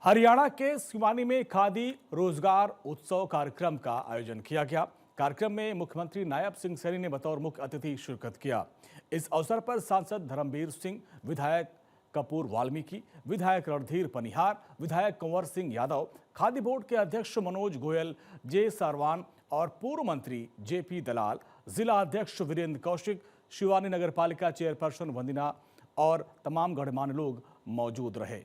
हरियाणा के सिवानी में खादी रोजगार उत्सव कार्यक्रम का आयोजन किया गया। कार्यक्रम में मुख्यमंत्री नायब सिंह सैनी ने बतौर मुख्य अतिथि शिरकत किया। इस अवसर पर सांसद धर्मवीर सिंह, विधायक कपूर वाल्मीकि, विधायक रणधीर पनिहार, विधायक कुंवर सिंह यादव, खादी बोर्ड के अध्यक्ष मनोज गोयल, जे सारवान और पूर्व मंत्री जेपी दलाल, जिला अध्यक्ष वीरेंद्र कौशिक, शिवानी नगर पालिका चेयरपर्सन वंदना और तमाम गणमान्य लोग मौजूद रहे।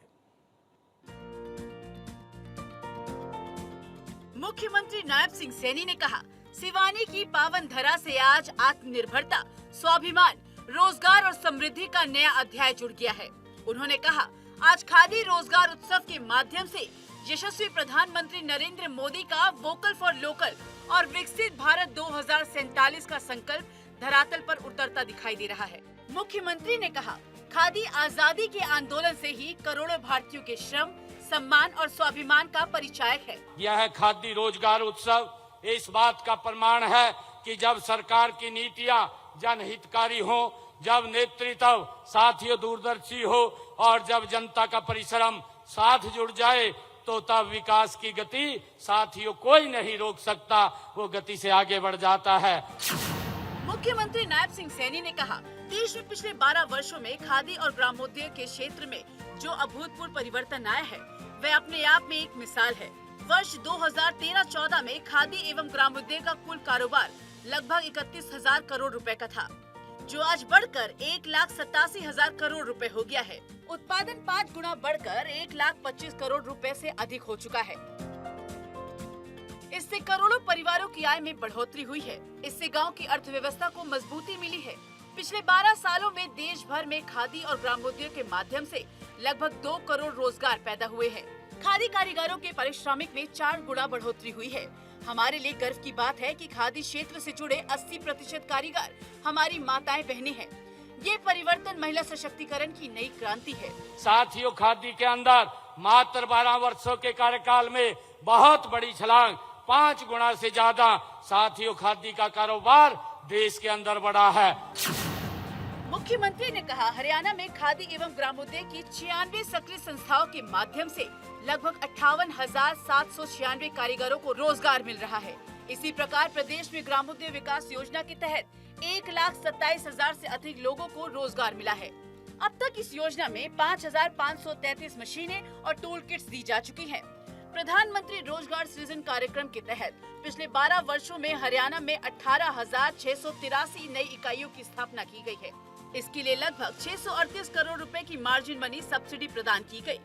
मुख्यमंत्री नायब सिंह सैनी ने कहा, सिवानी की पावन धरा से आज आत्मनिर्भरता, स्वाभिमान, रोजगार और समृद्धि का नया अध्याय जुड़ गया है। उन्होंने कहा, आज खादी रोजगार उत्सव के माध्यम से यशस्वी प्रधानमंत्री नरेंद्र मोदी का वोकल फॉर लोकल और विकसित भारत 2047 का संकल्प धरातल पर उतरता दिखाई दे रहा है। मुख्यमंत्री ने कहा, खादी आजादी के आंदोलन से ही करोड़ों भारतीयों के श्रम, सम्मान और स्वाभिमान का परिचायक है। यह खादी रोजगार उत्सव इस बात का प्रमाण है कि जब सरकार की नीतियां जनहितकारी हो, जब नेतृत्व साथियों दूरदर्शी हो और जब जनता का परिश्रम साथ जुड़ जाए तो तब विकास की गति साथियों कोई नहीं रोक सकता, वो गति से आगे बढ़ जाता है। मुख्यमंत्री नायब सिंह सैनी ने कहा, देश में पिछले 12 वर्षों में खादी और ग्रामोद्योग के क्षेत्र में जो अभूतपूर्व परिवर्तन आया है, वह अपने आप में एक मिसाल है। वर्ष 2013-14 में खादी एवं ग्रामोद्योग का कुल कारोबार लगभग 31,000 करोड़ रुपए का था, जो आज बढ़कर 1,87,000 करोड़ रुपए हो गया है। उत्पादन 5 गुना बढ़कर 1,25,000 करोड़ रुपए से अधिक हो चुका है। इससे करोड़ों परिवारों की आय में बढ़ोतरी हुई है। इससे गांव की अर्थव्यवस्था को मजबूती मिली है। पिछले 12 सालों में देश भर में खादी और ग्रामोद्योग के माध्यम से लगभग 2 करोड़ रोजगार पैदा हुए हैं। खादी कारीगरों के पारिश्रमिक में 4 गुना बढ़ोतरी हुई है। हमारे लिए गर्व की बात है कि खादी क्षेत्र से जुड़े 80% कारीगर हमारी माताएं बहनें हैं। ये परिवर्तन महिला सशक्तिकरण की नई क्रांति है। साथियों, खादी के अंदर मात्र 12 वर्षों के कार्यकाल में बहुत बड़ी छलांग, 5 गुना से ज्यादा साथियों खादी का कारोबार देश के अंदर बढ़ा है। मुख्यमंत्री ने कहा, हरियाणा में खादी एवं ग्रामोद्योग की 96 सक्रिय संस्थाओं के माध्यम से लगभग 58,796 कारीगरों को रोजगार मिल रहा है। इसी प्रकार प्रदेश में ग्रामोद्योग विकास योजना के तहत 1,27,000 से अधिक लोगों को रोजगार मिला है। अब तक इस योजना में 5,533 मशीनें और टूल किट्स दी जा चुकी हैं। प्रधानमंत्री रोजगार सृजन कार्यक्रम के तहत पिछले 12 वर्षों में हरियाणा में 18,683 नई इकाइयों की स्थापना की गई है। इसके लिए लगभग 638 करोड़ रुपए की मार्जिन मनी सब्सिडी प्रदान की गई।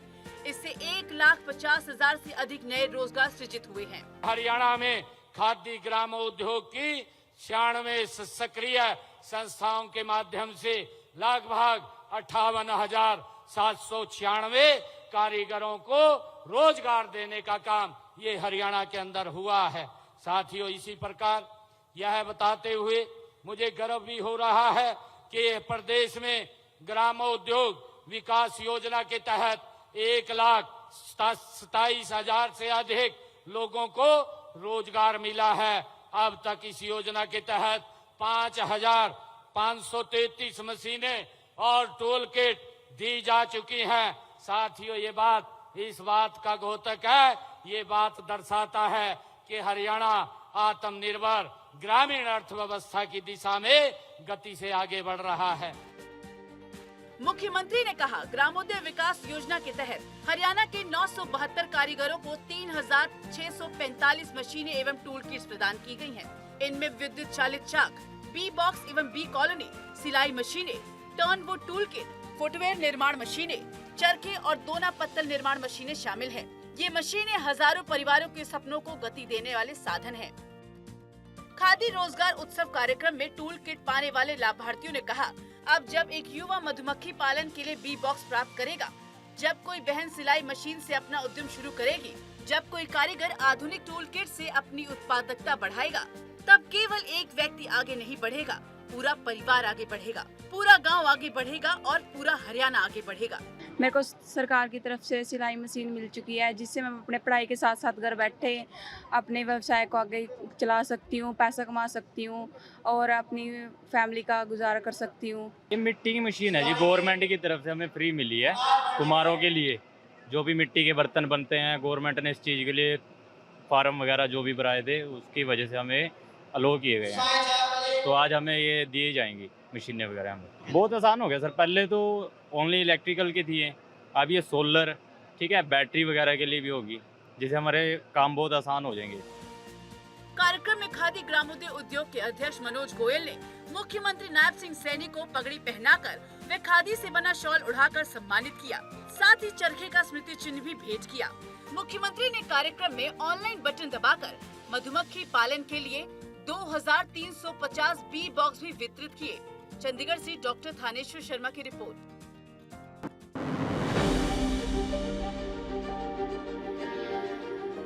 इससे 1,50,000 से अधिक नए रोजगार सृजित हुए हैं। हरियाणा में खादी ग्रामोद्योग की 96 सक्रिय संस्थाओं के माध्यम से लगभग 58,796 कारीगरों को रोजगार देने का काम ये हरियाणा के अंदर हुआ है। साथियों, इसी प्रकार यह बताते हुए मुझे गर्व भी हो रहा है कि प्रदेश में ग्रामोद्योग विकास योजना के तहत 1,27,000 से अधिक लोगों को रोजगार मिला है। अब तक इस योजना के तहत 5,533 मशीनें और टूल किट दी जा चुकी हैं। साथियों, इस बात का द्योतक है, ये बात दर्शाता है कि हरियाणा आत्मनिर्भर ग्रामीण अर्थव्यवस्था की दिशा में गति से आगे बढ़ रहा है। मुख्यमंत्री ने कहा, ग्रामोद्योग विकास योजना के तहत हरियाणा के 972 कारीगरों को 3,645 मशीनें एवं टूल किट्स प्रदान की गई हैं। इनमें विद्युत चालित चाक, बी बॉक्स एवं बी कॉलोनी, सिलाई मशीनें, टर्नवुड टूल किट, फुटवेयर निर्माण मशीनें, चरखे और दोना पत्तल निर्माण मशीनें शामिल हैं। ये मशीनें हजारों परिवारों के सपनों को गति देने वाले साधन हैं। खादी रोजगार उत्सव कार्यक्रम में टूल किट पाने वाले लाभार्थियों ने कहा, अब जब एक युवा मधुमक्खी पालन के लिए बी बॉक्स प्राप्त करेगा, जब कोई बहन सिलाई मशीन से अपना उद्यम शुरू करेगी, जब कोई कारीगर आधुनिक टूल किट से अपनी उत्पादकता बढ़ाएगा, तब केवल एक व्यक्ति आगे नहीं बढ़ेगा, पूरा परिवार आगे बढ़ेगा, पूरा गांव आगे बढ़ेगा और पूरा हरियाणा आगे बढ़ेगा। मेरे को सरकार की तरफ से सिलाई मशीन मिल चुकी है, जिससे मैं अपने पढ़ाई के साथ साथ घर बैठे अपने व्यवसाय को आगे चला सकती हूँ, पैसा कमा सकती हूँ और अपनी फैमिली का गुजारा कर सकती हूँ। ये मिट्टी की मशीन है जी, गवर्नमेंट की तरफ से हमें फ्री मिली है कुम्हारों के लिए। जो भी मिट्टी के बर्तन बनते हैं, गवर्नमेंट ने इस चीज़ के लिए फार्म वगैरह जो भी बनाए थे, उसकी वजह से हमें अलो किए गए हैं। तो आज हमें ये दिए जाएंगी मशीनें वगैरह। हमें बहुत आसान हो गया सर। पहले तो ओनली इलेक्ट्रिकल की थी, अब ये सोलर, ठीक है, बैटरी वगैरह के लिए भी होगी, जिससे हमारे काम बहुत आसान हो जाएंगे। कार्यक्रम में खादी ग्रामोद्योग उद्योग के अध्यक्ष मनोज गोयल ने मुख्यमंत्री नायब सिंह सैनी को पगड़ी पहनाकर व खादी से बना शॉल उड़ाकर सम्मानित किया। साथ ही चरखे का स्मृति चिन्ह भी भेंट किया। मुख्यमंत्री ने कार्यक्रम में ऑनलाइन बटन दबाकर मधुमक्खी पालन के लिए 2350 बी बॉक्स भी वितरित किए। चंडीगढ़ से डॉक्टर थानेश्वर शर्मा की रिपोर्ट।